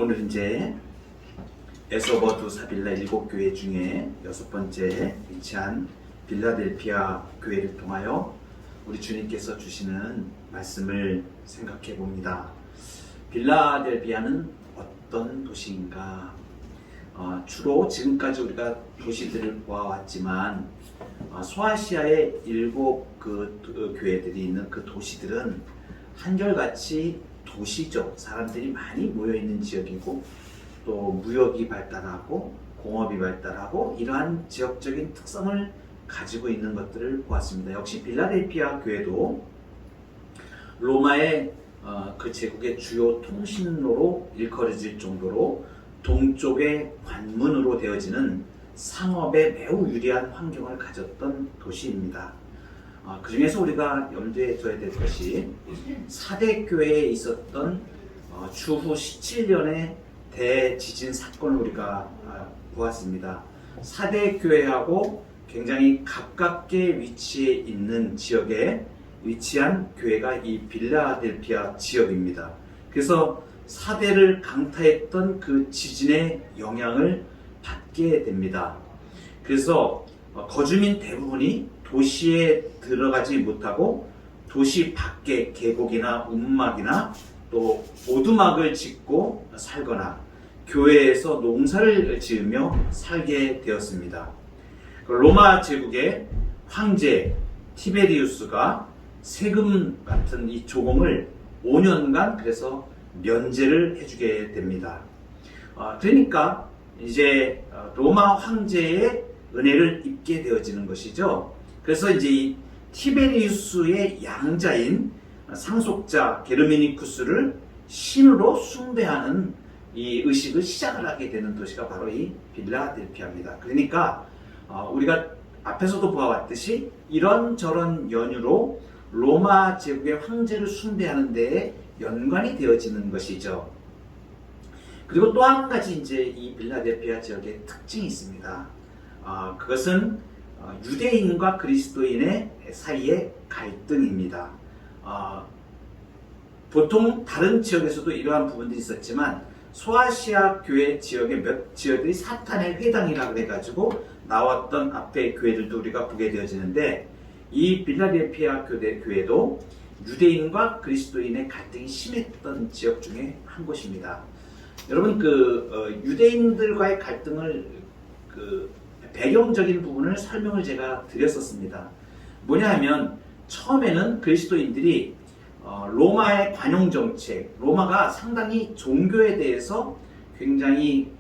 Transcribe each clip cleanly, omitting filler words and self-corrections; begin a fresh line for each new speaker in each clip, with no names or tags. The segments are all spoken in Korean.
오늘 이제 에서버두 사빌라 7교회 중에 6번째 위치한 빌라델피아 교회를 통하여 우리 주님께서 주시는 말씀을 생각해 봅니다. 빌라델피아는 어떤 도시인가? 주로 지금까지 우리가 도시들을 보아왔지만 소아시아의 7 교회들이 있는 그 도시들은 한결같이 도시적 사람들이 많이 모여있는 지역이고 또 무역이 발달하고 공업이 발달하고 이러한 지역적인 특성을 가지고 있는 것들을 보았습니다. 역시 빌라델피아 교회도 로마의 그 제국의 주요 통신로로 일컬어질 정도로 동쪽의 관문으로 되어지는 상업에 매우 유리한 환경을 가졌던 도시입니다. 그 중에서 우리가 염두에 둬야 될 것이 사대교회에 있었던 주후 17년의 대지진 사건을 우리가 보았습니다. 사대교회하고 굉장히 가깝게 위치해 있는 지역에 위치한 교회가 이 빌라델피아 지역입니다. 그래서 사대를 강타했던 그 지진의 영향을 받게 됩니다. 그래서 거주민 대부분이 도시에 들어가지 못하고 도시 밖에 계곡이나 움막이나 또 오두막을 짓고 살거나 교회에서 농사를 지으며 살게 되었습니다. 로마 제국의 황제 티베리우스가 세금 같은 이 조공을 5년간 그래서 면제를 해주게 됩니다. 그러니까 이제 로마 황제의 은혜를 입게 되어지는 것이죠. 그래서 이제 이 티베리우스의 양자인 상속자 게르미니쿠스를 신으로 숭배하는 이 의식을 시작을 하게 되는 도시가 바로 이 빌라델피아입니다. 그러니까 우리가 앞에서도 보아왔듯이 이런저런 연유로 로마 제국의 황제를 숭배하는 데에 연관이 되어지는 것이죠. 그리고 또 한 가지 이제 이 빌라델피아 지역의 특징이 있습니다. 그것은 유대인과 그리스도인의 사이의 갈등입니다. 보통 다른 지역에서도 이러한 부분들이 있었지만 소아시아 교회 지역의 몇 지역들이 사탄의 회당이라고 해가지고 나왔던 앞에 교회들도 우리가 보게 되어지는데 이 빌라델피아 교회도 유대인과 그리스도인의 갈등이 심했던 지역 중에 한 곳입니다. 여러분 유대인들과의 갈등을 배경적인 부분을 설명을 제가 드렸었습니다. 뭐냐 하면 처음에는 그리스도인들이 로마의 관용 정책, 로마가 상당히 종교에 대해서 굉장히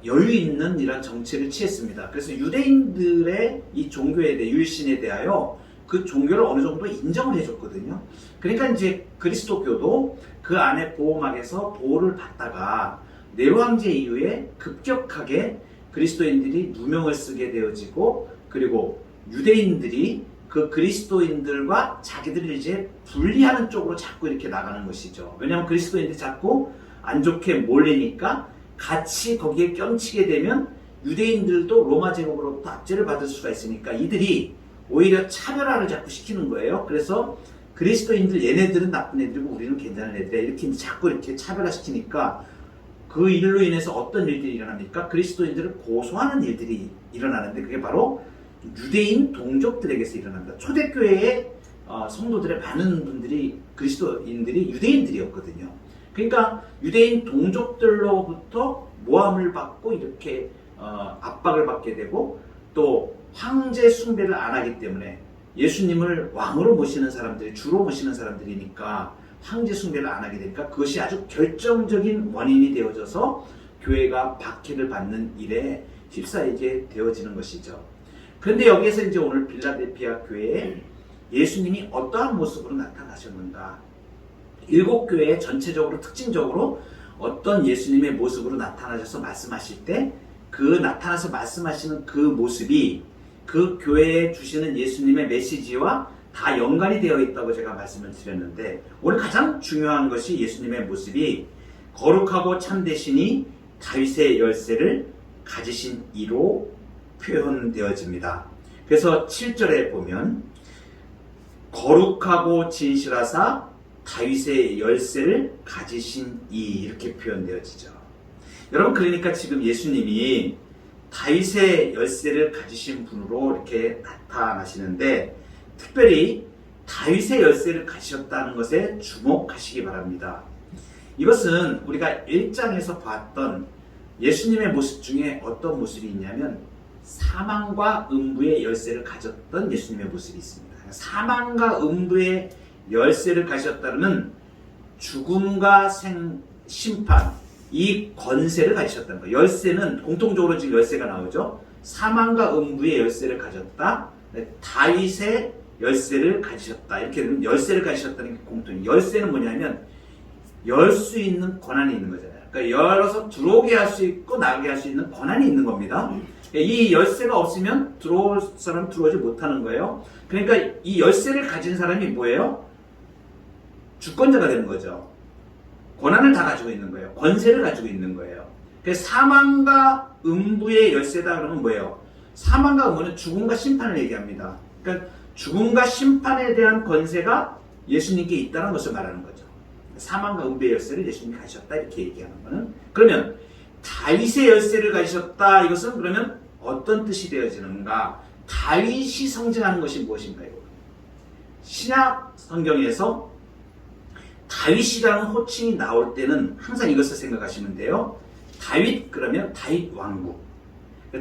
여유 있는 이런 정책을 취했습니다. 그래서 유대인들의 이 종교에 대해 율신에 대하여 그 종교를 어느 정도 인정을 해줬거든요. 그러니까 이제 그리스도교도 그 안에 보호막에서 보호를 받다가 네로 황제 이후에 급격하게 그리스도인들이 누명을 쓰게 되어지고 그리고 유대인들이 그 그리스도인들과 자기들을 이제 분리하는 쪽으로 자꾸 이렇게 나가는 것이죠. 왜냐하면 그리스도인들이 자꾸 안 좋게 몰리니까 같이 거기에 껴치게 되면 유대인들도 로마 제국으로부터 압제를 받을 수가 있으니까 이들이 오히려 차별화를 자꾸 시키는 거예요. 그래서 그리스도인들 얘네들은 나쁜 애들이고 우리는 괜찮은 애들이야 이렇게 자꾸 이렇게 차별화시키니까 그 일로 인해서 어떤 일들이 일어납니까? 그리스도인들을 고소하는 일들이 일어나는데 그게 바로 유대인 동족들에게서 일어납니다. 초대교회의 성도들의 많은 분들이 그리스도인들이 유대인들이었거든요. 그러니까 유대인 동족들로부터 모함을 받고 이렇게 압박을 받게 되고 또 황제 숭배를 안 하기 때문에 예수님을 왕으로 모시는 사람들이 주로 모시는 사람들이니까 황제 숭배를 안 하게 되니까 그것이 아주 결정적인 원인이 되어져서 교회가 박해를 받는 일에 휩싸이게 되어지는 것이죠. 그런데 여기에서 이제 오늘 빌라델피아 교회에 예수님이 어떠한 모습으로 나타나셨는가? 7 교회의 전체적으로 특징적으로 어떤 예수님의 모습으로 나타나셔서 말씀하실 때 그 나타나서 말씀하시는 그 모습이 그 교회에 주시는 예수님의 메시지와 다 연관이 되어 있다고 제가 말씀을 드렸는데 오늘 가장 중요한 것이 예수님의 모습이 거룩하고 참되시니 다윗의 열쇠를 가지신 이로 표현되어집니다. 그래서 7절에 보면 거룩하고 진실하사 다윗의 열쇠를 가지신 이 이렇게 표현되어지죠. 여러분, 그러니까 지금 예수님이 다윗의 열쇠를 가지신 분으로 이렇게 나타나시는데, 특별히 다윗의 열쇠를 가지셨다는 것에 주목하시기 바랍니다. 이것은 우리가 1장에서 봤던 예수님의 모습 중에 어떤 모습이 있냐면 사망과 음부의 열쇠를 가졌던 예수님의 모습이 있습니다. 사망과 음부의 열쇠를 가지셨다면 죽음과 심판, 이 권세를 가지셨다는 거예요. 열쇠는 공통적으로 지금 열쇠가 나오죠. 사망과 음부의 열쇠를 가졌다. 다윗의 열쇠를 가지셨다. 이렇게 되면 열쇠를 가지셨다는 게 공통이에요. 열쇠는 뭐냐면 열 수 있는 권한이 있는 거잖아요. 그러니까 열어서 들어오게 할 수 있고 나가게 할 수 있는 권한이 있는 겁니다. 이 열쇠가 없으면 들어올 사람 들어오지 못하는 거예요. 그러니까 이 열쇠를 가진 사람이 뭐예요? 주권자가 되는 거죠. 권한을 다 가지고 있는 거예요. 권세를 가지고 있는 거예요. 그래서 사망과 음부의 열쇠다 그러면 뭐예요? 사망과 음부는 죽음과 심판을 얘기합니다. 그러니까 죽음과 심판에 대한 권세가 예수님께 있다는 것을 말하는 거죠. 사망과 음부의 열쇠를 예수님이 가지셨다 이렇게 얘기하는 거는, 그러면 다윗의 열쇠를 가지셨다, 이것은 그러면 어떤 뜻이 되어지는가? 다윗이 상징하는 것이 무엇인가요? 신약 성경에서 다윗이라는 호칭이 나올 때는 항상 이것을 생각하시면 돼요. 다윗 그러면 다윗 왕국.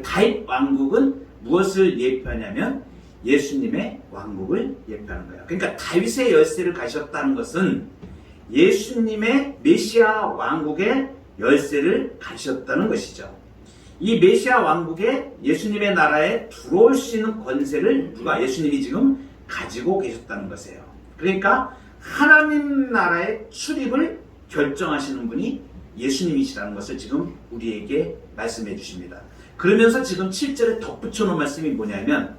다윗 왕국은 무엇을 예표하냐면 예수님의 왕국을 예표하는 거예요. 그러니까 다윗의 열쇠를 가지셨다는 것은 예수님의 메시아 왕국의 열쇠를 가지셨다는 것이죠. 이 메시아 왕국에 예수님의 나라에 들어올 수 있는 권세를 누가 예수님이 지금 가지고 계셨다는 것이에요. 그러니까 하나님 나라의 출입을 결정하시는 분이 예수님이시라는 것을 지금 우리에게 말씀해 주십니다. 그러면서 지금 7절에 덧붙여 놓은 말씀이 뭐냐면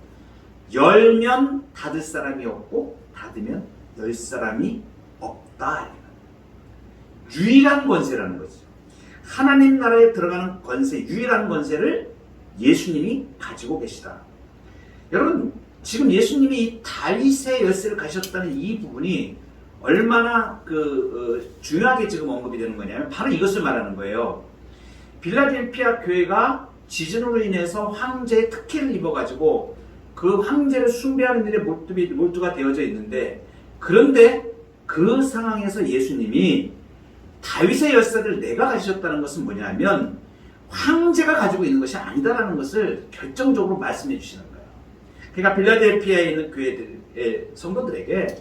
열면 닫을 사람이 없고 닫으면 열 사람이 없다. 유일한 권세라는 거죠. 하나님 나라에 들어가는 권세, 유일한 권세를 예수님이 가지고 계시다. 여러분, 지금 예수님이 이 다윗의 열쇠를 가지셨다는 이 부분이 얼마나 중요하게 지금 언급이 되는 거냐면 바로 이것을 말하는 거예요. 빌라델피아 교회가 지진으로 인해서 황제의 특혜를 입어가지고 그 황제를 숭배하는 일에 몰두가 되어져 있는데, 그런데 그 상황에서 예수님이 다윗의 열쇠를 내가 가지셨다는 것은 뭐냐면 황제가 가지고 있는 것이 아니다라는 것을 결정적으로 말씀해 주시는 거예요. 그러니까 빌라델피아에 있는 교회들의 성도들에게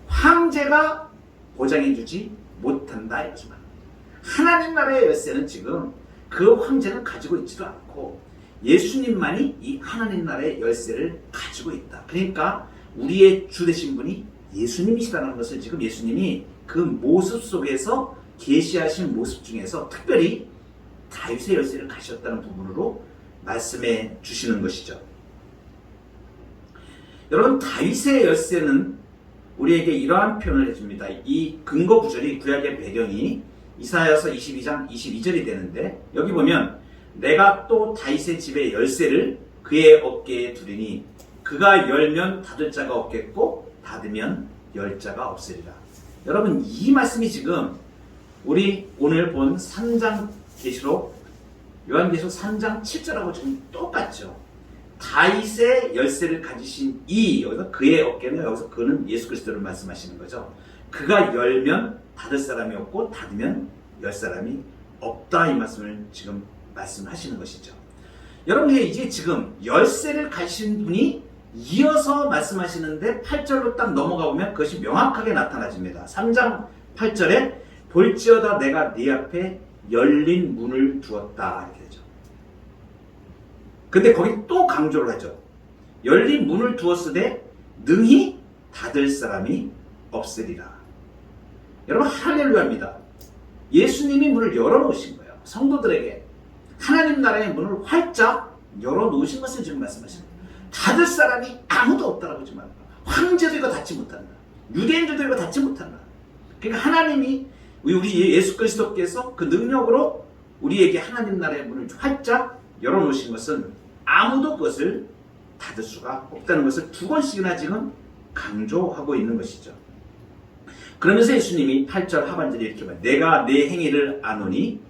황제가 보장해 주지 못한다 이것을 말합니다. 하나님 나라의 열쇠는 지금 그 황제는 가지고 있지도 않고 예수님만이 이 하나님 나라의 열쇠를 가지고 있다. 그러니까 우리의 주 되신 분이 예수님이시라는 것을 지금 예수님이 그 모습 속에서 계시하신 모습 중에서 특별히 다윗의 열쇠를 가지셨다는 부분으로 말씀해 주시는 것이죠. 여러분, 다윗의 열쇠는 우리에게 이러한 표현을 해줍니다. 이 근거 구절이 구약의 배경이 이사야서 22장 22절이 되는데, 여기 보면 내가 또 다윗의 집의 열쇠를 그의 어깨에 두리니 그가 열면 닫을 자가 없겠고 닫으면 열 자가 없으리라. 여러분, 이 말씀이 지금 우리 오늘 본 3장 계시록, 요한계시록 3장 7절하고 지금 똑같죠. 다윗의 열쇠를 가지신 여기서 그의 어깨는, 여기서 그는 예수 그리스도를 말씀하시는 거죠. 그가 열면 닫을 사람이 없고 닫으면 열 사람이 없다, 이 말씀을 지금 말씀하시는 것이죠. 여러분, 이제 지금 열쇠를 가지신 분이 이어서 말씀하시는데 8절로 딱 넘어가 보면 그것이 명확하게 나타나집니다. 3장 8절에 볼지어다 내가 네 앞에 열린 문을 두었다 이렇게 되죠. 근데 거기 또 강조를 하죠. 열린 문을 두었으되 능히 닫을 사람이 없으리라. 여러분, 할렐루야입니다. 예수님이 문을 열어놓으신 거예요. 성도들에게 하나님 나라의 문을 활짝 열어놓으신 것을 지금 말씀하시는 거예요. 닫을 사람이 아무도 없다라고 지금 말합니다. 황제도 이거 닫지 못한다. 유대인들도 이거 닫지 못한다. 그러니까 하나님이 우리 예수 그리스도께서 그 능력으로 우리에게 하나님 나라의 문을 활짝 열어놓으신 것은 아무도 그것을 닫을 수가 없다는 것을 두 번씩이나 지금 강조하고 있는 것이죠. 그러면서 예수님이 8절 하반절에 이렇게 말해요. 내가 내 행위를 아노니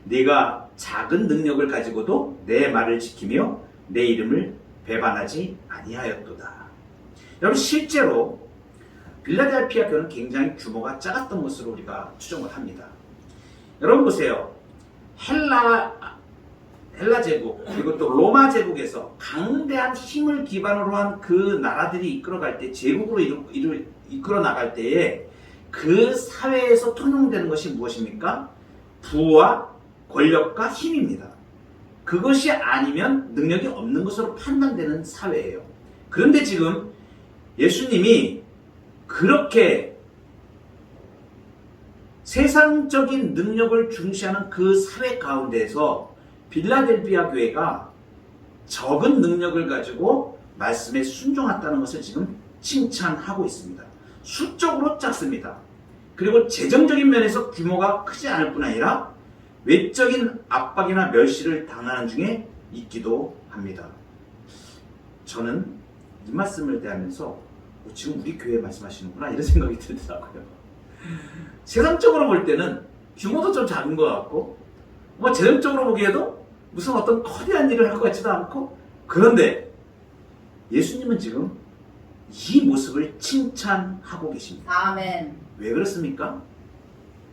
네가 작은 능력을 가지고도 내 말을 지키며 내 이름을 배반하지 아니하였도다. 여러분, 실제로 빌라델피아 교회는 굉장히 규모가 작았던 것으로 우리가 추정을 합니다. 여러분 보세요. 헬라 제국 그리고 또 로마 제국에서 강대한 힘을 기반으로 한 그 나라들이 이끌어갈 때, 제국으로 이끌어 나갈 때에 그 사회에서 통용되는 것이 무엇입니까? 부와 권력과 힘입니다. 그것이 아니면 능력이 없는 것으로 판단되는 사회예요. 그런데 지금 예수님이 그렇게 세상적인 능력을 중시하는 그 사회 가운데에서 빌라델피아 교회가 적은 능력을 가지고 말씀에 순종했다는 것을 지금 칭찬하고 있습니다. 수적으로 작습니다. 그리고 재정적인 면에서 규모가 크지 않을 뿐 아니라 외적인 압박이나 멸시를 당하는 중에 있기도 합니다. 저는 이 말씀을 대하면서 지금 우리 교회 말씀하시는구나 이런 생각이 들더라고요. 세상적으로 볼 때는 규모도 좀 작은 것 같고 재정적으로 보기에도 무슨 어떤 커다란 일을 할 것 같지도 않고, 그런데 예수님은 지금 이 모습을 칭찬하고 계십니다.
아멘.
왜 그렇습니까?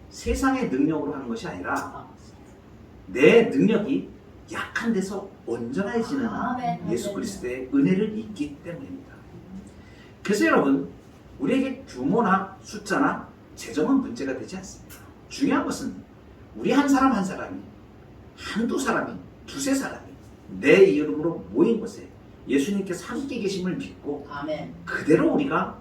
세상의 능력으로 하는 것이 아니라 내 능력이 약한 데서 온전해지는 예수 그리스도의 은혜를 잊기 때문입니다. 그래서 여러분, 우리에게 규모나 숫자나 재정은 문제가 되지 않습니다. 중요한 것은 우리 한 사람 한 사람이, 한두 사람이, 두세 사람이 내 이름으로 모인 곳에 예수님께서 함께 계심을 믿고
아멘.
그대로 우리가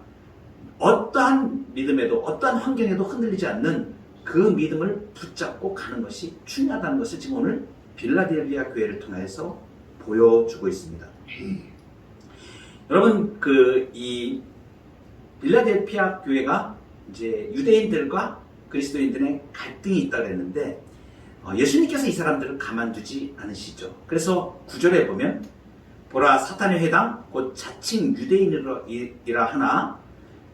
어떠한 믿음에도 어떠한 환경에도 흔들리지 않는 그 믿음을 붙잡고 가는 것이 중요하다는 것을 지금 오늘 빌라델피아 교회를 통해서 보여주고 있습니다. 여러분, 이 빌라델피아 교회가 이제 유대인들과 그리스도인들의 갈등이 있다고 했는데, 예수님께서 이 사람들을 가만두지 않으시죠. 그래서 9절에 보면 보라, 사탄의 회당 곧 자칭 유대인이라 하나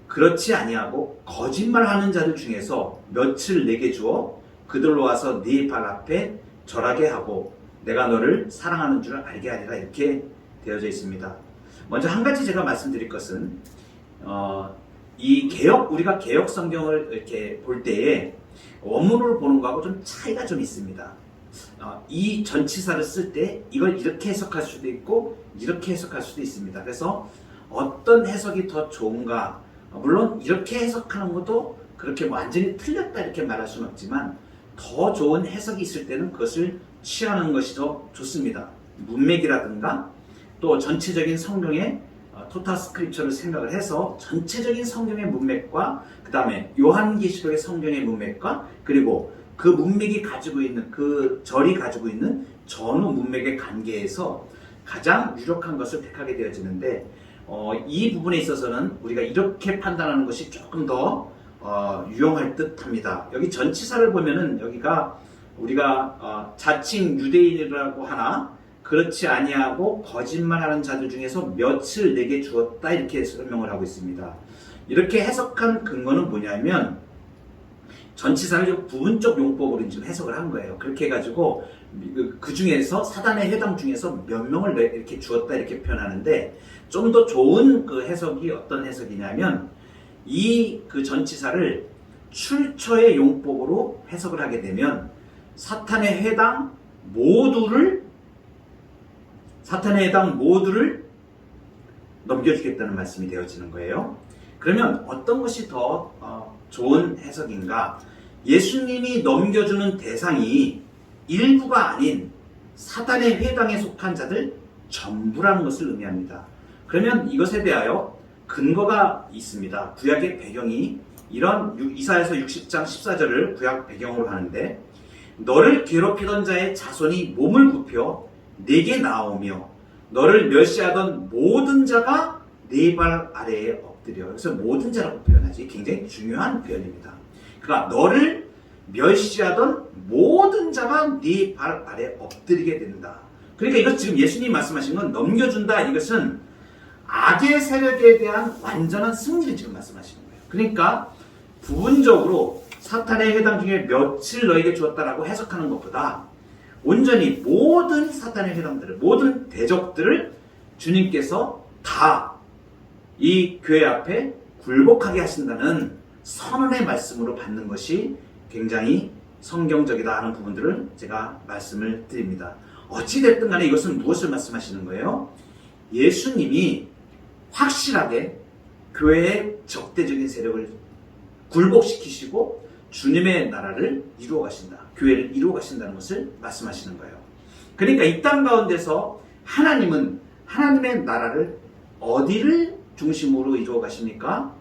그렇지 아니하고 거짓말하는 자들 중에서 몇을 내게 주어 그들로 와서 네 발 앞에 절하게 하고 내가 너를 사랑하는 줄 알게 하리라, 이렇게 되어져 있습니다. 먼저 한 가지 제가 말씀드릴 것은 우리가 개역 성경을 이렇게 볼 때에 원문으로 보는 거하고 좀 차이가 좀 있습니다. 이 전치사를 쓸 때 이걸 이렇게 해석할 수도 있고 이렇게 해석할 수도 있습니다. 그래서 어떤 해석이 더 좋은가, 물론 이렇게 해석하는 것도 그렇게 완전히 틀렸다 이렇게 말할 수는 없지만 더 좋은 해석이 있을 때는 그것을 취하는 것이 더 좋습니다. 문맥이라든가 또 전체적인 성경의 토탈 스크립처를 생각을 해서 전체적인 성경의 문맥과 그 다음에 요한계시록의 성경의 문맥과 그리고 그 문맥이 가지고 있는, 그 절이 가지고 있는 전후 문맥의 관계에서 가장 유력한 것을 택하게 되어지는데, 이 부분에 있어서는 우리가 이렇게 판단하는 것이 조금 더 유용할 듯 합니다. 여기 전치사를 보면은 여기가 우리가 자칭 유대인이라고 하나 그렇지 아니하고 거짓말하는 자들 중에서 몇을 내게 주었다, 이렇게 설명을 하고 있습니다. 이렇게 해석한 근거는 뭐냐면 전치사를 부분적 용법으로 지금 해석을 한 거예요. 그렇게 해가지고 그 중에서 사단의 회당 중에서 몇 명을 이렇게 주었다 이렇게 표현하는데, 좀 더 좋은 그 해석이 어떤 해석이냐면 이 그 전치사를 출처의 용법으로 해석을 하게 되면 사탄의 회당 모두를 넘겨주겠다는 말씀이 되어지는 거예요. 그러면 어떤 것이 더 좋은 해석인가? 예수님이 넘겨주는 대상이 일부가 아닌 사탄의 회당에 속한 자들 전부라는 것을 의미합니다. 그러면 이것에 대하여 근거가 있습니다. 구약의 배경이 이런 이사야서 60장 14절을 구약 배경으로 하는데, 너를 괴롭히던 자의 자손이 몸을 굽혀 내게 나오며 너를 멸시하던 모든 자가 네 발 아래에 엎드려. 그래서 모든 자라고 표현하지 굉장히 중요한 표현입니다. 그러니까 너를 멸시하던 모든 자가 네 발 아래에 엎드리게 된다. 그러니까 이것 지금 예수님이 말씀하신 건 넘겨준다, 이것은 악의 세력에 대한 완전한 승리를 지금 말씀하시는 거예요. 그러니까 부분적으로 사탄의 회당 중에 며칠 너에게 주었다라고 해석하는 것보다 온전히 모든 사탄의 회당들을, 모든 대적들을 주님께서 다 이 교회 앞에 굴복하게 하신다는 선언의 말씀으로 받는 것이 굉장히 성경적이다 하는 부분들을 제가 말씀을 드립니다. 어찌됐든 간에 이것은 무엇을 말씀하시는 거예요? 예수님이 확실하게 교회의 적대적인 세력을 굴복시키시고 주님의 나라를 이루어 가신다. 교회를 이루어 가신다는 것을 말씀하시는 거예요. 그러니까 이 땅 가운데서 하나님은 하나님의 나라를 어디를 중심으로 이루어 가십니까?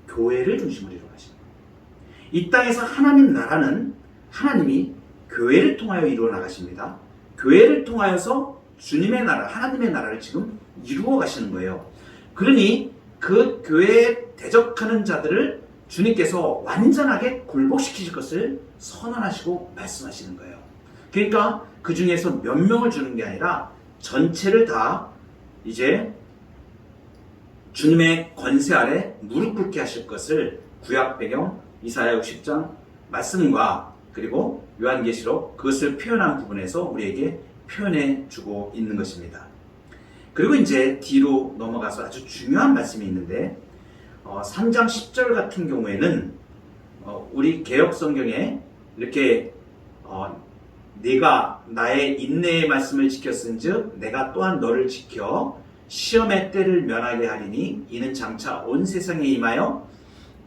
교회를 중심으로 이루어 가십니다. 이 땅에서 하나님 나라는 하나님이 교회를 통하여 이루어 나가십니다. 교회를 통하여서 주님의 나라, 하나님의 나라를 지금 이루어 가시는 거예요. 그러니 그 교회에 대적하는 자들을 주님께서 완전하게 굴복시키실 것을 선언하시고 말씀하시는 거예요. 그러니까 그 중에서 몇 명을 주는 게 아니라 전체를 다 이제 주님의 권세 아래 무릎 꿇게 하실 것을 구약 배경 이사야 60장 말씀과 그리고 요한계시록 그것을 표현한 부분에서 우리에게 표현해 주고 있는 것입니다. 그리고 이제 뒤로 넘어가서 아주 중요한 말씀이 있는데 3장 10절 같은 경우에는 우리 개역 성경에 이렇게 네가 나의 인내의 말씀을 지켰은즉 내가 또한 너를 지켜 시험의 때를 면하게 하리니 이는 장차 온 세상에 임하여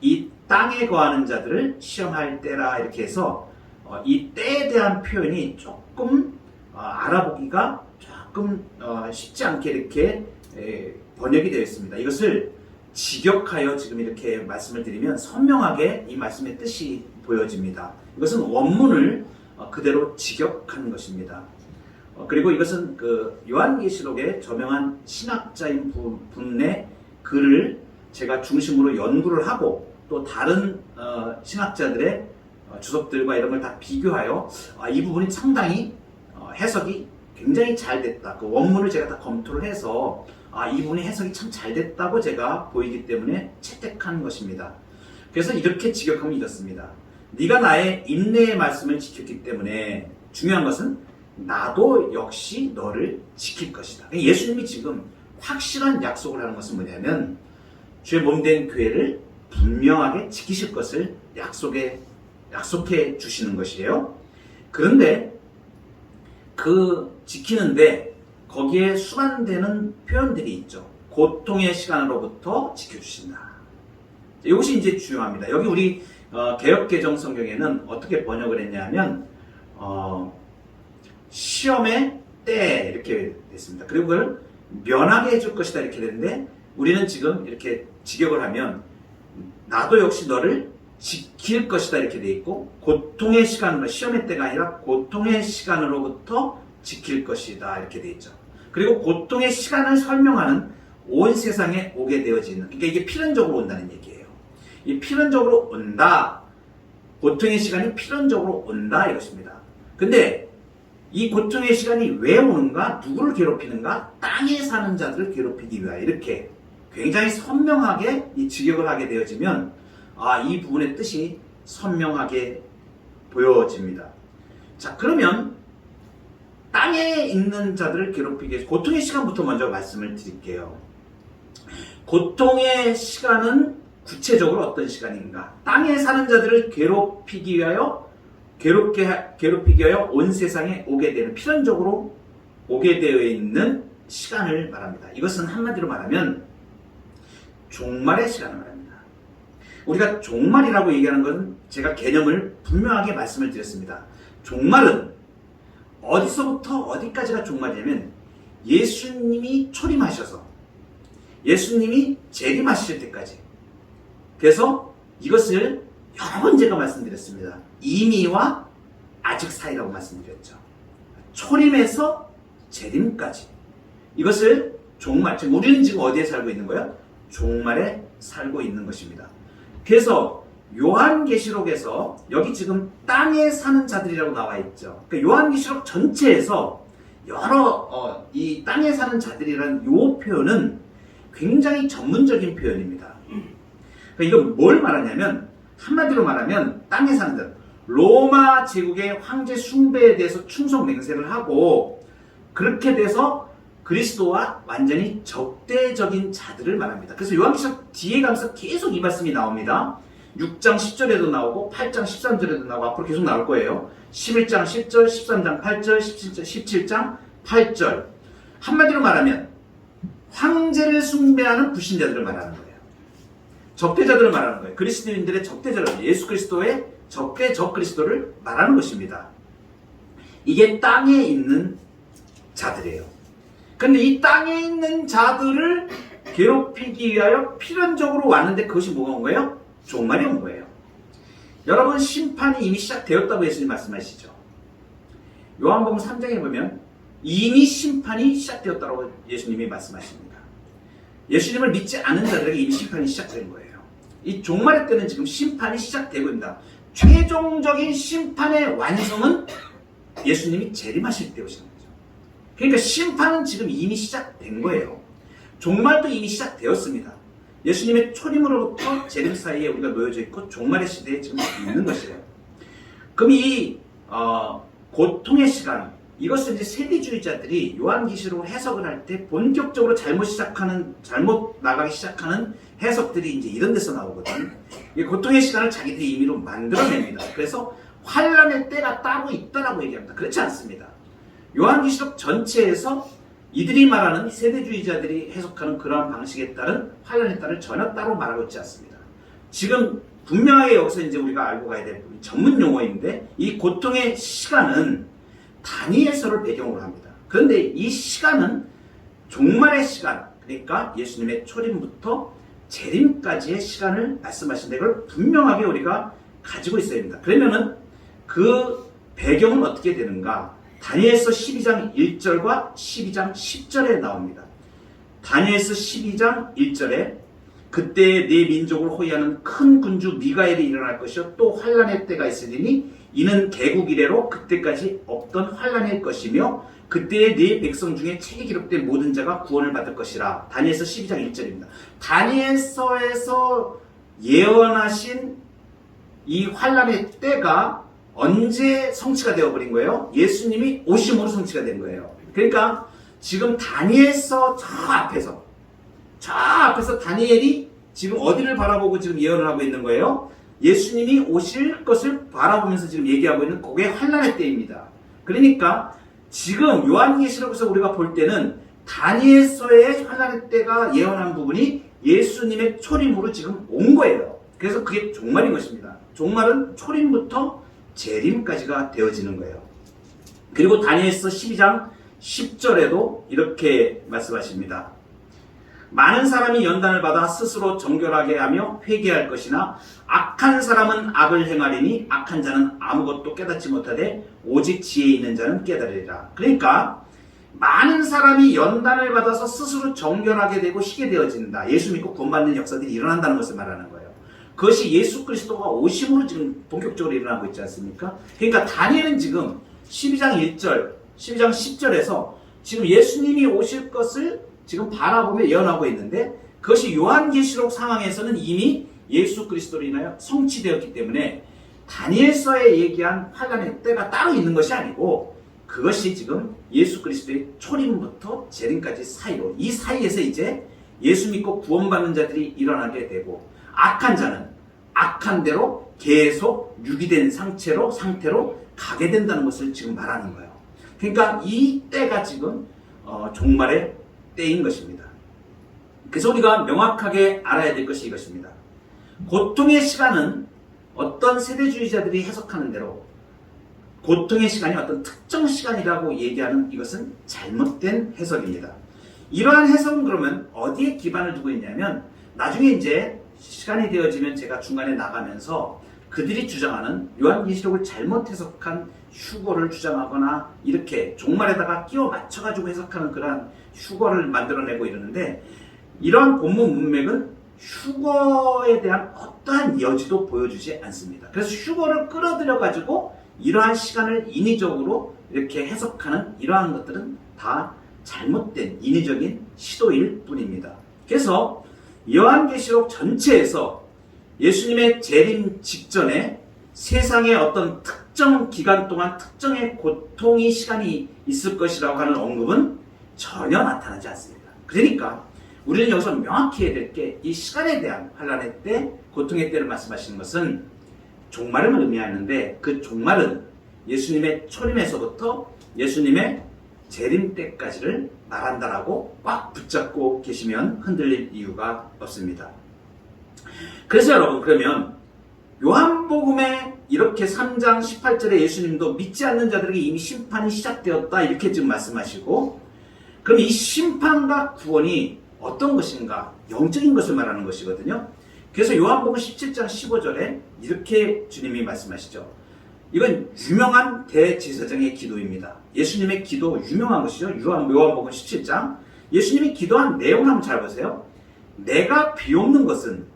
이 땅에 거하는 자들을 시험할 때라 이렇게 해서 이 때에 대한 표현이 조금 알아보기가 조금 쉽지 않게 이렇게 번역이 되어 있습니다. 이것을 직역하여 지금 이렇게 말씀을 드리면 선명하게 이 말씀의 뜻이 보여집니다. 이것은 원문을 그대로 직역하는 것입니다. 그리고 이것은 그 요한계시록에 저명한 신학자인 분의 글을 제가 중심으로 연구를 하고 또 다른 신학자들의 주석들과 이런 걸 다 비교하여 이 부분이 상당히 해석이 굉장히 잘 됐다. 그 원문을 제가 다 검토를 해서 이 부분이 해석이 참 잘 됐다고 제가 보이기 때문에 채택한 것입니다. 그래서 이렇게 직역하면 이렇습니다. 네가 나의 인내의 말씀을 지켰기 때문에 중요한 것은 나도 역시 너를 지킬 것이다. 예수님이 지금 확실한 약속을 하는 것은 뭐냐면 주의 몸된 교회를 분명하게 지키실 것을 약속해 주시는 것이에요. 그런데 그 지키는데 거기에 수반되는 표현들이 있죠. 고통의 시간으로부터 지켜주신다. 이것이 이제 중요합니다. 여기 우리 개역개정 성경에는 어떻게 번역을 했냐면 시험의 때 이렇게 됐습니다. 그리고 그걸 면하게 해줄 것이다 이렇게 되는데 우리는 지금 이렇게 직역을 하면 나도 역시 너를 지킬 것이다 이렇게 돼 있고 고통의 시간으로 시험의 때가 아니라 고통의 시간으로부터 지킬 것이다 이렇게 돼 있죠. 그리고 고통의 시간을 설명하는 온 세상에 오게 되어지는 그러니까 이게 필연적으로 온다는 얘기예요. 이 필연적으로 온다. 고통의 시간이 필연적으로 온다 이것입니다. 근데 이 고통의 시간이 왜 오는가? 누구를 괴롭히는가? 땅에 사는 자들을 괴롭히기 위하여 이렇게 굉장히 선명하게 이 직역을 하게 되어지면 이 부분의 뜻이 선명하게 보여집니다. 자, 그러면 땅에 있는 자들을 괴롭히기 위해서 고통의 시간부터 먼저 말씀을 드릴게요. 고통의 시간은 구체적으로 어떤 시간인가? 땅에 사는 자들을 괴롭히기 위하여 온 세상에 오게 되는 필연적으로 오게 되어 있는 시간을 말합니다. 이것은 한마디로 말하면 종말의 시간을 말합니다. 우리가 종말이라고 얘기하는 것은 제가 개념을 분명하게 말씀을 드렸습니다. 종말은 어디서부터 어디까지가 종말이냐면 예수님이 초림하셔서 예수님이 재림하실 때까지. 그래서 이것을 여러 번 제가 말씀드렸습니다. 이미와 아직 사이라고 말씀드렸죠. 초림에서 재림까지. 이것을 종말, 지금 우리는 지금 어디에 살고 있는 거예요? 종말에 살고 있는 것입니다. 그래서 요한계시록에서 여기 지금 땅에 사는 자들이라고 나와 있죠. 그러니까 요한계시록 전체에서 여러 이 땅에 사는 자들이라는 요 표현은 굉장히 전문적인 표현입니다. 그러니까 이건 뭘 말하냐면 한마디로 말하면 땅에 사는 자들, 로마 제국의 황제 숭배에 대해서 충성 맹세를 하고 그렇게 돼서 그리스도와 완전히 적대적인 자들을 말합니다. 그래서 요한계시록 뒤에 가면서 계속 이 말씀이 나옵니다. 6장 10절에도 나오고 8장 13절에도 나오고 앞으로 계속 나올 거예요. 11장 10절, 13장 8절, 17장 8절. 한마디로 말하면 황제를 숭배하는 불신자들을 말하는 거예요. 적대자들을 말하는 거예요. 그리스도인들의 적대자를, 예수 그리스도의 적 그리스도를 말하는 것입니다. 이게 땅에 있는 자들이에요. 그런데 이 땅에 있는 자들을 괴롭히기 위하여 필연적으로 왔는데 그것이 뭐가 온 거예요? 종말이 온 거예요. 여러분, 심판이 이미 시작되었다고 예수님 말씀하시죠. 요한복음 3장에 보면 이미 심판이 시작되었다고 예수님이 말씀하십니다. 예수님을 믿지 않은 자들에게 이미 심판이 시작된 거예요. 이 종말의 때는 지금 심판이 시작되고 있습니다. 최종적인 심판의 완성은 예수님이 재림하실 때 오시는 거죠. 그러니까 심판은 지금 이미 시작된 거예요. 종말도 이미 시작되었습니다. 예수님의 초림으로부터 재림 사이에 우리가 놓여져 있고 종말의 시대에 지금 있는 것이에요. 그럼 이 고통의 시간, 이것을 이제 세리주의자들이 요한계시록을 해석을 할 때 본격적으로 잘못 나가기 시작하는 해석들이 이제 이런 데서 나오거든요. 이 고통의 시간을 자기들이 임의로 만들어냅니다. 그래서 환란의 때가 따로 있다라고 얘기합니다. 그렇지 않습니다. 요한계시록 전체에서 이들이 말하는 세대주의자들이 해석하는 그러한 방식에 따른 환란의 때를 전혀 따로 말하고 있지 않습니다. 지금 분명하게 여기서 이제 우리가 알고 가야 될 전문 용어인데 이 고통의 시간은 다니엘서를 배경으로 합니다. 그런데 이 시간은 종말의 시간, 그러니까 예수님의 초림부터 재림까지의 시간을 말씀하신데 이걸 분명하게 우리가 가지고 있어야 합니다. 그러면은 그 배경은 어떻게 되는가? 다니엘서 12장 1절과 12장 10절에 나옵니다. 다니엘서 12장 1절에 그때 내 민족을 호위하는 큰 군주 미가엘이 일어날 것이요 또 환란의 때가 있으리니 이는 개국 이래로 그때까지 없던 환란일 것이며 그때의 네 백성 중에 책에 기록된 모든 자가 구원을 받을 것이라. 다니엘서 12장 1절입니다. 다니엘서에서 예언하신 이 환란의 때가 언제 성취가 되어버린 거예요? 예수님이 오심으로 성취가 된 거예요. 그러니까 지금 다니엘서 저 앞에서 다니엘이 지금 어디를 바라보고 지금 예언을 하고 있는 거예요? 예수님이 오실 것을 바라보면서 지금 얘기하고 있는 그게 환란의 때입니다. 그러니까 지금 요한계시록에서 우리가 볼 때는 다니엘서의 환란의 때가 예언한 부분이 예수님의 초림으로 지금 온 거예요. 그래서 그게 종말인 것입니다. 종말은 초림부터 재림까지가 되어지는 거예요. 그리고 다니엘서 12장 10절에도 이렇게 말씀하십니다. 많은 사람이 연단을 받아 스스로 정결하게 하며 회개할 것이나 악한 사람은 악을 행하리니 악한 자는 아무것도 깨닫지 못하되 오직 지혜 있는 자는 깨달으리라. 그러니까 많은 사람이 연단을 받아서 스스로 정결하게 되고 희게 되어진다. 예수 믿고 구원받는 역사들이 일어난다는 것을 말하는 거예요. 그것이 예수 그리스도가 오심으로 지금 본격적으로 일어나고 있지 않습니까? 그러니까 다니엘은 지금 12장 1절, 12장 10절에서 지금 예수님이 오실 것을 지금 바라보며 예언하고 있는데 그것이 요한계시록 상황에서는 이미 예수 그리스도로 인하여 성취되었기 때문에 다니엘서에 얘기한 환란의 때가 따로 있는 것이 아니고 그것이 지금 예수 그리스도의 초림부터 재림까지 사이로 이 사이에서 이제 예수 믿고 구원받는 자들이 일어나게 되고 악한 자는 악한 대로 계속 유기된 상태로 가게 된다는 것을 지금 말하는 거예요. 그러니까 이 때가 지금 종말의 때인 것입니다. 그래서 우리가 명확하게 알아야 될 것이 이것입니다. 고통의 시간은 어떤 세대주의자들이 해석하는 대로 고통의 시간이 어떤 특정 시간이라고 얘기하는 이것은 잘못된 해석입니다. 이러한 해석은 그러면 어디에 기반을 두고 있냐면 나중에 이제 시간이 되어지면 제가 중간에 나가면서 그들이 주장하는 요한계시록을 잘못 해석한 휴거를 주장하거나 이렇게 종말에다가 끼워 맞춰가지고 해석하는 그런 휴거를 만들어내고 이러는데 이러한 본문 문맥은 휴거에 대한 어떠한 여지도 보여주지 않습니다. 그래서 휴거를 끌어들여가지고 이러한 시간을 인위적으로 이렇게 해석하는 이러한 것들은 다 잘못된 인위적인 시도일 뿐입니다. 그래서 요한계시록 전체에서 예수님의 재림 직전에 세상에 어떤 특정 기간 동안 특정의 고통의 시간이 있을 것이라고 하는 언급은 전혀 나타나지 않습니다. 그러니까 우리는 여기서 명확히 해야 될 게 이 시간에 대한 환란의 때, 고통의 때를 말씀하시는 것은 종말을 의미하는데 그 종말은 예수님의 초림에서부터 예수님의 재림 때까지를 말한다라고 꽉 붙잡고 계시면 흔들릴 이유가 없습니다. 그래서 여러분, 그러면 요한복음에 이렇게 3장 18절에 예수님도 믿지 않는 자들에게 이미 심판이 시작되었다 이렇게 지금 말씀하시고, 그럼 이 심판과 구원이 어떤 것인가? 영적인 것을 말하는 것이거든요. 그래서 요한복음 17장 15절에 이렇게 주님이 말씀하시죠. 이건 유명한 대제사장의 기도입니다. 예수님의 기도 유명한 것이죠. 요한복음 17장. 예수님이 기도한 내용 한번 잘 보세요. 내가 비옵는 것은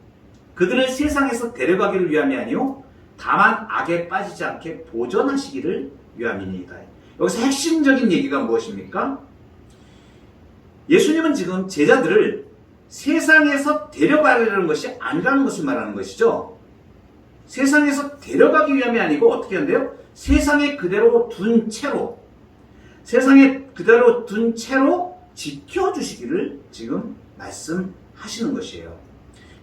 그들을 세상에서 데려가기를 위함이 아니요 다만 악에 빠지지 않게 보존하시기를 위함이니이다. 여기서 핵심적인 얘기가 무엇입니까? 예수님은 지금 제자들을 세상에서 데려가려는 것이 아니라는 것을 말하는 것이죠. 세상에서 데려가기 위함이 아니고 어떻게 한대요? 세상에 그대로 둔 채로 지켜주시기를 지금 말씀하시는 것이에요.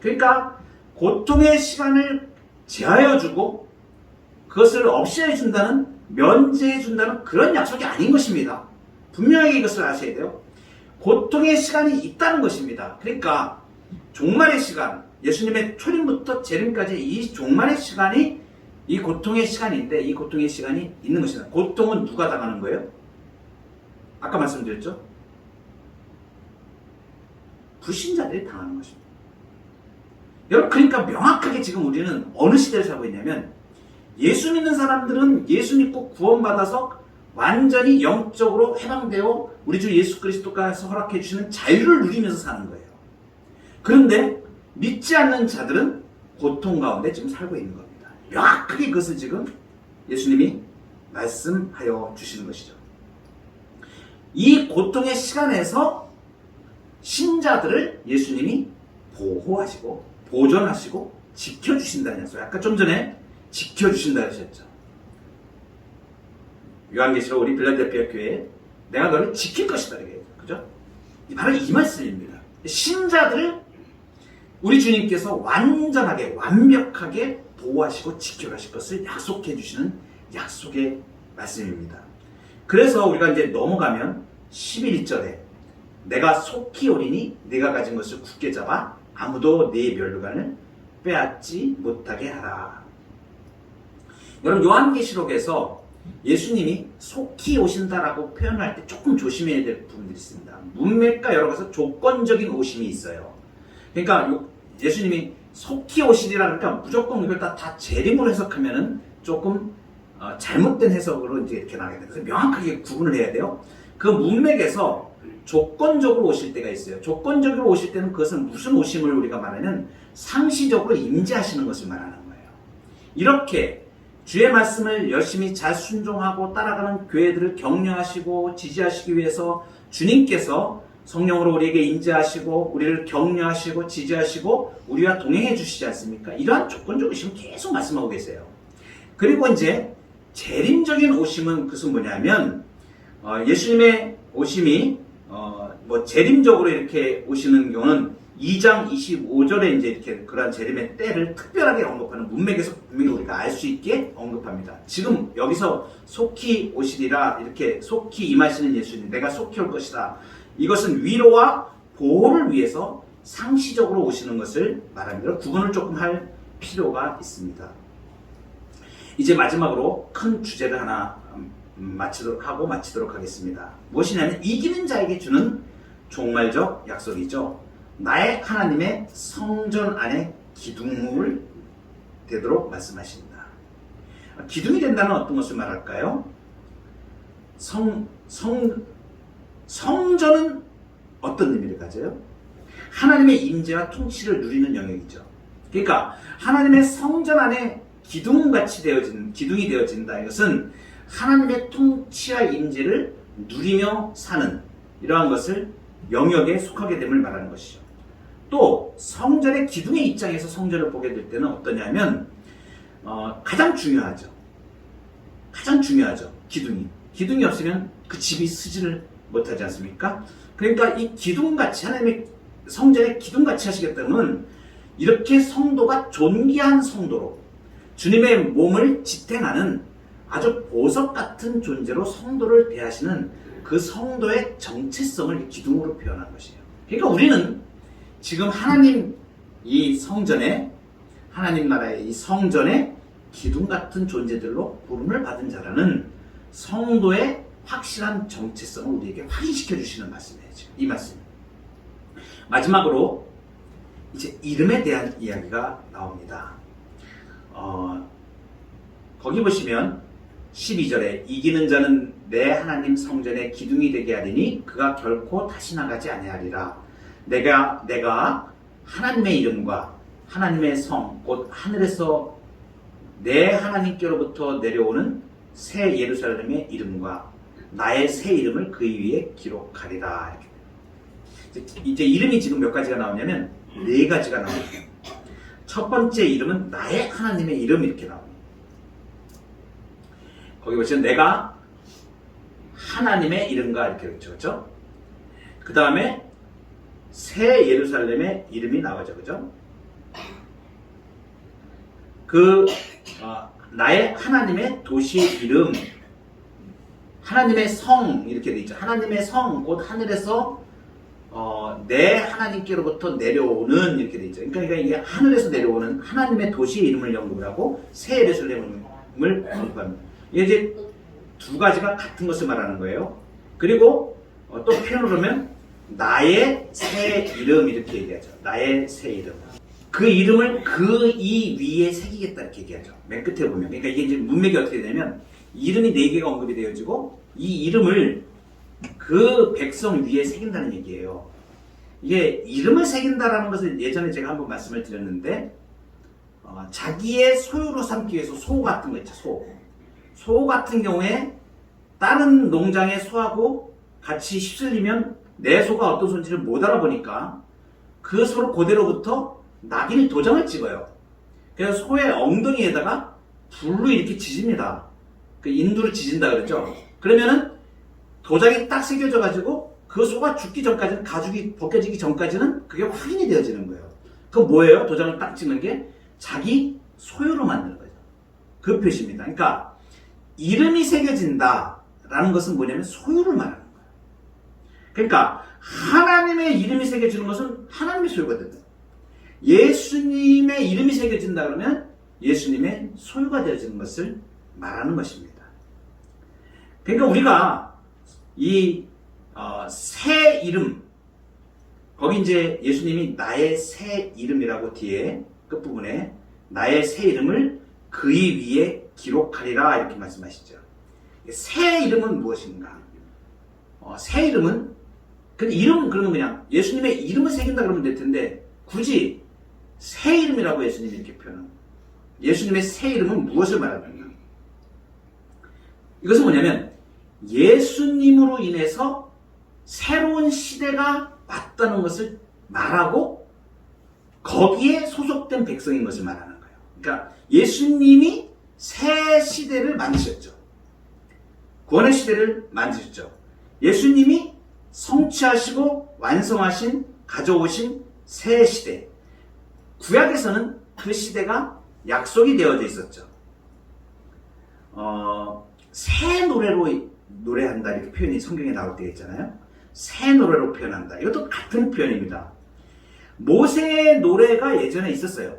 그러니까 고통의 시간을 제하여주고 그것을 없애준다는, 면제해준다는 그런 약속이 아닌 것입니다. 분명하게 이것을 아셔야 돼요. 고통의 시간이 있다는 것입니다. 그러니까 종말의 시간, 예수님의 초림부터 재림까지 이 종말의 시간이 이 고통의 시간인데, 이 고통의 시간이 있는 것입니다. 고통은 누가 당하는 거예요? 아까 말씀드렸죠? 불신자들이 당하는 것입니다. 여러분, 그러니까 명확하게 지금 우리는 어느 시대를 살고 있냐면, 예수 믿는 사람들은 예수 믿고 구원받아서 완전히 영적으로 해방되어 우리 주 예수 그리스도께서 허락해 주시는 자유를 누리면서 사는 거예요. 그런데 믿지 않는 자들은 고통 가운데 지금 살고 있는 겁니다. 명확하게 그것을 지금 예수님이 말씀하여 주시는 것이죠. 이 고통의 시간에서 신자들을 예수님이 보호하시고 보존하시고 지켜주신다는 약속. 아까 좀 전에 지켜주신다 하셨죠. 요한계시록 우리 빌라델피아 교회에 내가 너를 지킬 것이다. 그죠? 바로 이 말씀입니다. 신자들을 우리 주님께서 완전하게 완벽하게 보호하시고 지켜가실 것을 약속해 주시는 약속의 말씀입니다. 그래서 우리가 이제 넘어가면 11절에 내가 속히 오리니 네가 가진 것을 굳게 잡아 아무도 네 멸류관을 빼앗지 못하게 하라. 여러분, 요한계시록에서 예수님이 속히 오신다라고 표현할 때 조금 조심해야 될 부분들이 있습니다. 문맥과 여러 가지 조건적인 오심이 있어요. 그러니까 예수님이 속히 오시리라 그러니까 무조건 이걸 다 재림으로 해석하면은 조금 잘못된 해석으로 이제 이렇게 나가게 돼요. 그래서 명확하게 구분을 해야 돼요. 그 문맥에서 조건적으로 오실 때가 있어요. 조건적으로 오실 때는 그것은 무슨 오심을 우리가 말하면 상시적으로 임재하시는 것을 말하는 거예요. 이렇게 주의 말씀을 열심히 잘 순종하고 따라가는 교회들을 격려하시고 지지하시기 위해서 주님께서 성령으로 우리에게 임재하시고 우리를 격려하시고 지지하시고 우리와 동행해 주시지 않습니까? 이러한 조건적 오심을 계속 말씀하고 계세요. 그리고 이제 재림적인 오심은 그것은 뭐냐면 예수님의 오심이 재림적으로 이렇게 오시는 경우는 2장 25절에 이제 이렇게 그러한 재림의 때를 특별하게 언급하는 문맥에서 분명히 우리가 알 수 있게 언급합니다. 지금 여기서 속히 오시리라 이렇게 속히 임하시는 예수님, 내가 속히 올 것이다. 이것은 위로와 보호를 위해서 상시적으로 오시는 것을 말합니다. 구분을 조금 할 필요가 있습니다. 이제 마지막으로 큰 주제를 하나 마치도록 하겠습니다. 무엇이냐면 이기는 자에게 주는 종말적 약속이죠. 나의 하나님의 성전 안에 기둥을 되도록 말씀하십니다. 기둥이 된다는 어떤 것을 말할까요? 성전은 어떤 의미를 가져요? 하나님의 임재와 통치를 누리는 영역이죠. 그러니까 하나님의 성전 안에 기둥이 되어진다. 이것은 하나님의 통치와 임재를 누리며 사는 이러한 것을 영역에 속하게 됨을 말하는 것이죠. 또 성전의 기둥의 입장에서 성전을 보게 될 때는 어떠냐면 가장 중요하죠. 가장 중요하죠. 기둥이 없으면 그 집이 쓰지를 못하지 않습니까? 그러니까 이 기둥같이 하나님의 성전의 기둥같이 하시겠다면 이렇게 성도가 존귀한 성도로 주님의 몸을 지탱하는 아주 보석 같은 존재로 성도를 대하시는 그 성도의 정체성을 기둥으로 표현한 것이에요. 그러니까 우리는 지금 하나님 이 성전에 하나님 나라의 이 성전에 기둥 같은 존재들로 부름을 받은 자라는 성도의 확실한 정체성을 우리에게 확인시켜 주시는 말씀이에요. 지금 이 말씀. 마지막으로 이제 이름에 대한 이야기가 나옵니다. 거기 보시면 12절에 이기는 자는 내 하나님 성전의 기둥이 되게 하리니 그가 결코 다시 나가지 아니하리라. 내가 하나님의 이름과 하나님의 성 곧 하늘에서 내 하나님께로부터 내려오는 새 예루살렘의 이름과 나의 새 이름을 그 위에 기록하리라. 이제 이름이 지금 몇 가지가 나오냐면 4가지가 나옵니다. 첫 번째 이름은 나의 하나님의 이름 이렇게 나옵니다. 거기 보시면 내가 하나님의 이름과 이렇게 적죠. 그 다음에 새 예루살렘의 이름이 나오죠. 그죠? 나의 하나님의 도시 이름, 하나님의 성 이렇게 돼 있죠. 하나님의 성, 곧 하늘에서 내 하나님께로부터 내려오는 이렇게 돼 있죠. 그러니까 이게 하늘에서 내려오는 하나님의 도시의 이름을 연구를 하고 새 예루살렘을 언급합니다. 이게 이제 2가지가 같은 것을 말하는 거예요. 그리고 또 표현을 하면 나의 새 이름 이렇게 얘기하죠. 나의 새 이름. 그 이름을 그 이 위에 새기겠다 이렇게 얘기하죠. 맨 끝에 보면. 그러니까 이게 이제 문맥이 어떻게 되냐면 이름이 4개가 언급이 되어지고 이 이름을 그 백성 위에 새긴다는 얘기예요. 이게 이름을 새긴다라는 것을 예전에 제가 한번 말씀을 드렸는데 자기의 소유로 삼기 위해서 소 같은 거 있죠. 소 같은 경우에 다른 농장의 소하고 같이 휩쓸리면 내 소가 어떤 소인지를 못 알아보니까 그 소를 그대로부터 낙인 도장을 찍어요. 그래서 소의 엉덩이에다가 불로 이렇게 지집니다. 그 인두로 지진다 그랬죠. 그러면은 도장이 딱 새겨져 가지고 그 소가 죽기 전까지는, 가죽이 벗겨지기 전까지는 그게 확인이 되어지는 거예요. 그건 뭐예요? 도장을 딱 찍는 게 자기 소유로 만드는 거죠. 그 표시입니다. 그러니까 이름이 새겨진다라는 것은 뭐냐면 소유를 말하는 거예요. 그러니까 하나님의 이름이 새겨지는 것은 하나님의 소유가 된다. 예수님의 이름이 새겨진다 그러면 예수님의 소유가 되어지는 것을 말하는 것입니다. 그러니까 우리가 이 새 이름, 거기 이제 예수님이 나의 새 이름이라고 뒤에 끝부분에 나의 새 이름을 그의 위에 기록하리라 이렇게 말씀하시죠. 새 이름은 무엇인가? 새 이름은 이름은 그러면 그냥 예수님의 이름을 새긴다 그러면 될 텐데 굳이 새 이름이라고 예수님이 이렇게 표현합니다. 예수님의 새 이름은 무엇을 말하는가? 이것은 뭐냐면 예수님으로 인해서 새로운 시대가 왔다는 것을 말하고 거기에 소속된 백성인 것을 말하는 거예요. 그러니까 예수님이 새 시대를 만드셨죠. 구원의 시대를 만드셨죠. 예수님이 성취하시고 완성하신, 가져오신 새 시대. 구약에서는 그 시대가 약속이 되어져 있었죠. 새 노래로 노래한다 이렇게 표현이 성경에 나올 때 있잖아요. 새 노래로 표현한다. 이것도 같은 표현입니다. 모세의 노래가 예전에 있었어요.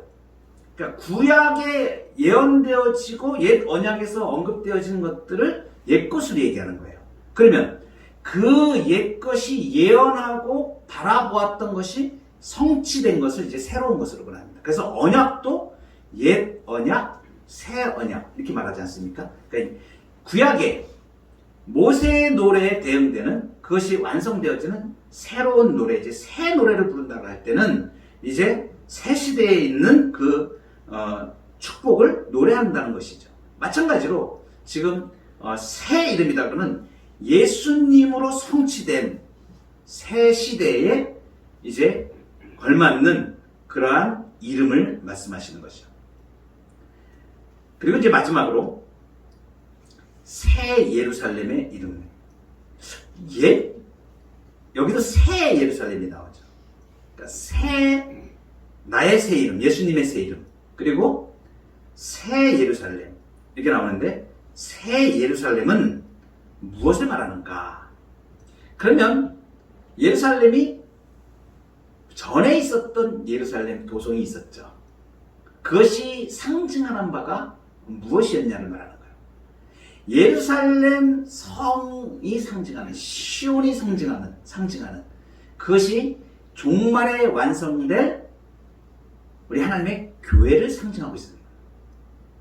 그러니까 구약에 예언되어지고 옛 언약에서 언급되어지는 것들을 옛것으로 얘기하는 거예요. 그러면 그 옛것이 예언하고 바라보았던 것이 성취된 것을 이제 새로운 것으로 말합니다. 그래서 언약도 옛 언약, 새 언약 이렇게 말하지 않습니까? 그러니까 구약에 모세의 노래에 대응되는 그것이 완성되어지는 새로운 노래, 이제 새 노래를 부른다고 할 때는 이제 새 시대에 있는 그 축복을 노래한다는 것이죠. 마찬가지로 지금 새 이름이다 그러면 예수님으로 성취된 새 시대에 이제 걸맞는 그러한 이름을 말씀하시는 것이죠. 그리고 이제 마지막으로 새 예루살렘의 이름. 여기도 새 예루살렘이 나오죠. 그러니까 나의 새 이름, 예수님의 새 이름, 그리고 새 예루살렘 이렇게 나오는데, 새 예루살렘은 무엇을 말하는가? 그러면 예루살렘이 전에 있었던 예루살렘 도성이 있었죠. 그것이 상징하는 바가 무엇이었냐를 말하는 거예요. 예루살렘 성이 상징하는, 시온이 상징하는 그것이 종말에 완성될 우리 하나님의 교회를 상징하고 있습니다.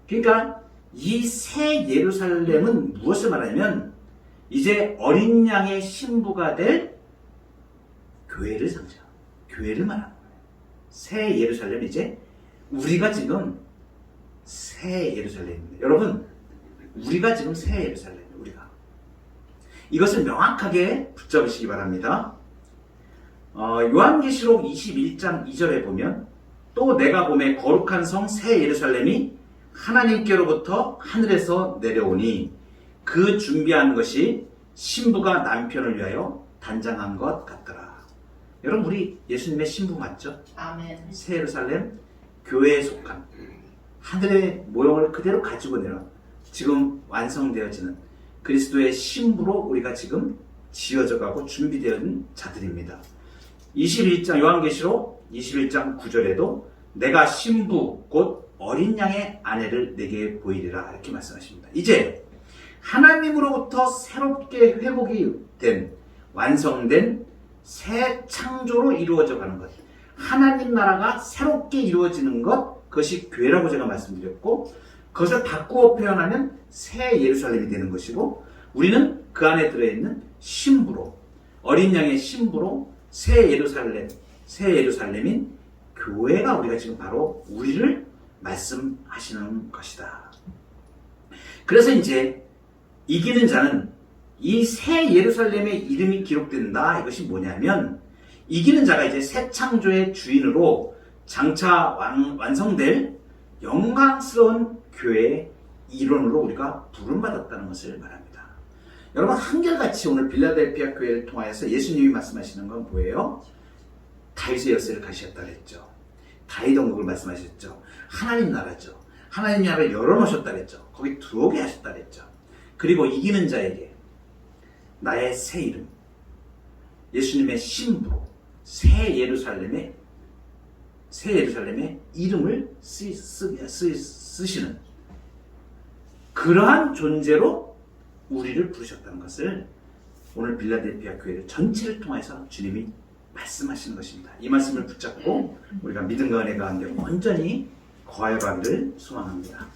그러니까 이 새 예루살렘은 무엇을 말하냐면 이제 어린 양의 신부가 될 교회를 상징합니다. 교회를 말하는 거예요. 새 예루살렘, 이제 우리가 지금 새 예루살렘입니다. 여러분, 우리가 지금 새 예루살렘이에요. 우리가 이것을 명확하게 붙잡으시기 바랍니다. 요한계시록 21장 2절에 보면, 또 내가 보매 거룩한 성 새 예루살렘이 하나님께로부터 하늘에서 내려오니 그 준비한 것이 신부가 남편을 위하여 단장한 것 같더라. 여러분, 우리 예수님의 신부 맞죠?
아멘.
새 예루살렘 교회에 속한, 하늘의 모형을 그대로 가지고 내려온, 지금 완성되어지는 그리스도의 신부로 우리가 지금 지어져 가고 준비되어진 자들입니다. 21장 요한계시록 21장 9절에도 내가 신부 곧 어린 양의 아내를 내게 보이리라 이렇게 말씀하십니다. 이제 하나님으로부터 새롭게 회복이 된, 완성된 새 창조로 이루어져 가는 것, 하나님 나라가 새롭게 이루어지는 것, 그것이 교회라고 제가 말씀드렸고, 그것을 바꾸어 표현하면 새 예루살렘이 되는 것이고, 우리는 그 안에 들어있는 신부로, 어린 양의 신부로 새 예루살렘인 교회가 우리가 지금 바로 우리를 말씀하시는 것이다. 그래서 이제 이기는 자는 이 새 예루살렘의 이름이 기록된다. 이것이 뭐냐면, 이기는 자가 이제 새 창조의 주인으로 장차 완성될 영광스러운 교회의 일원으로 우리가 부름받았다는 것을 말합니다. 여러분, 한결같이 오늘 빌라델피아 교회를 통하여서 예수님이 말씀하시는 건 뭐예요? 다윗의 열쇠를 가지셨다 그랬죠. 다윗 왕국을 말씀하셨죠. 하나님 나라죠. 하나님 나라를 열어놓으셨다 그랬죠. 거기 들어오게 하셨다 그랬죠. 그리고 이기는 자에게 나의 새 이름, 예수님의 신부로 새 예루살렘의 이름을 쓰시는 그러한 존재로 우리를 부르셨다는 것을 오늘 빌라델피아 교회를 전체를 통해서 주님이 말씀하시는 것입니다. 이 말씀을 붙잡고 우리가 믿음과 은혜 가운데 온전히 거하여 가기를 소망합니다.